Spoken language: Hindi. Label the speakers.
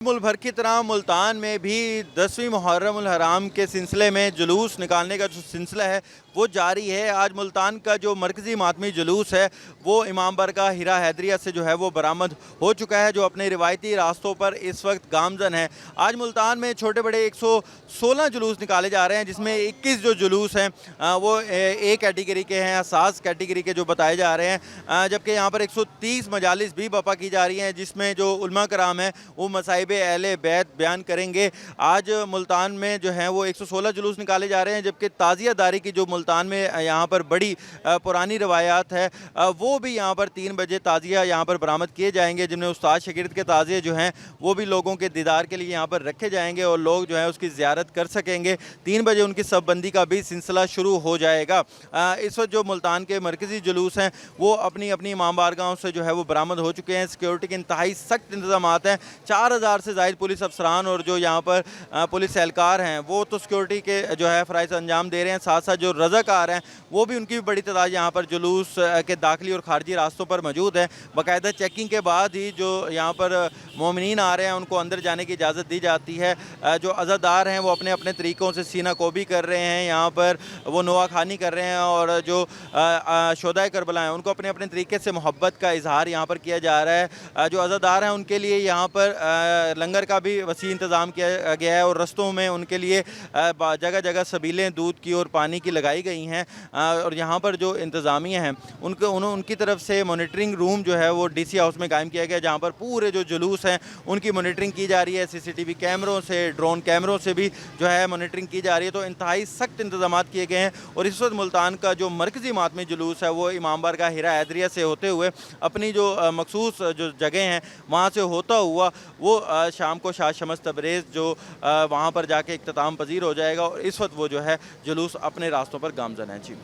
Speaker 1: मुल्क भर की तरह मुल्तान में भी 10वीं मुहर्रम उल हराम के सिलसिले में जुलूस निकालने का जो सिलसिला है वो जारी है। आज मुल्तान का जो मरकज़ी मातमी जुलूस है वो इमाम बारगाह हिरा हैदरिया से जो है वो बरामद हो चुका है, जो अपने रिवायती रास्तों पर इस वक्त गामजन है। आज मुल्तान में छोटे बड़े 116 जुलूस निकाले जा रहे हैं, जिसमें 21 जो जुलूस हैं वो ए कैटेगरी के हैं, असास कैटेगरी के जो बताए जा रहे हैं, जबकि यहाँ पर 130 मजालिस भी बपा की जा रही हैं, जिसमें जो उलमा कराम हैं वो मसाइब अहले बैत बयान करेंगे। आज मुल्तान में जो है वो 116 जुलूस निकाले जा रहे हैं, जबकि ताज़ियादारी की जो मुल्तान में यहाँ पर बड़ी पुरानी रवायात है वो भी यहाँ पर 3 बजे ताज़िया यहाँ पर बरामद किए जाएंगे, जिनमें उस्ताद शागिर्द के ताज़िए जो हैं वो भी लोगों के दीदार के लिए यहाँ पर रखे जाएंगे और लोग जो है उसकी ज़ियारत कर सकेंगे। 3 बजे उनकी शबबंदी का भी सिलसिला शुरू हो जाएगा। इस वक्त जो मुल्तान के मरकज़ी जुलूस हैं वो अपनी अपनी इमाम बारगाहों से जो है वो बरामद हो चुके हैं। सिक्योरिटी के इंतहाई सख्त इंतजाम हैं। 4000 से ज़ायद पुलिस अफसरान और जो यहाँ पर पुलिस एहलकार हैं वो तो सिक्योरिटी के जो है फ़राइज़ अंजाम दे रहे हैं, साथ साथ जो रज़ाकार हैं वो भी उनकी भी बड़ी तादाद यहाँ पर जुलूस के दाखिली और खारजी रास्तों पर मौजूद है। बाकायदा चेकिंग के बाद ही जो यहाँ पर मोमिनीन आ रहे हैं उनको अंदर जाने की इजाज़त दी जाती है। जो अज़ादार हैं वो अपने अपने तरीक़ों से सीना कोबी कर रहे हैं, यहाँ पर वो नोआ खानी कर रहे हैं और जो शोदाए करबला हैं उनको अपने अपने तरीके से मोहब्बत का इजहार यहाँ पर किया जा रहा है। जो अज़ादार हैं उनके लिए यहाँ पर लंगर का भी वसी इंतज़ाम किया गया है और रस्तों में उनके लिए जगह जगह सबीलें दूध की और पानी की लगाई गई हैं। और यहाँ पर जो इंतज़ामिया हैं उनकी तरफ से मॉनिटरिंग रूम जो है वो डीसी हाउस में कायम किया गया, जहाँ पर पूरे जो जुलूस हैं उनकी मॉनिटरिंग की जा रही है। सीसीटीवी कैमरों से, ड्रोन कैमरों से भी जो है मॉनिटरिंग की जा रही है। तो इंतहाई सख्त इंतजाम किए गए हैं और इस वक्त मुल्तान का जो मरकज़ी मातमी जुलूस है वो इमाम बारगाह हिरा हैदरिया से होते हुए अपनी जो मखसूस जो जगह हैं वहाँ से होता हुआ वो शाम को शाह शम्स तबरेज़ जो वहाँ पर जाके इख्तिताम पजीर हो जाएगा और इस वक्त वो जो है जुलूस अपने रास्तों पर गामजन है। जी।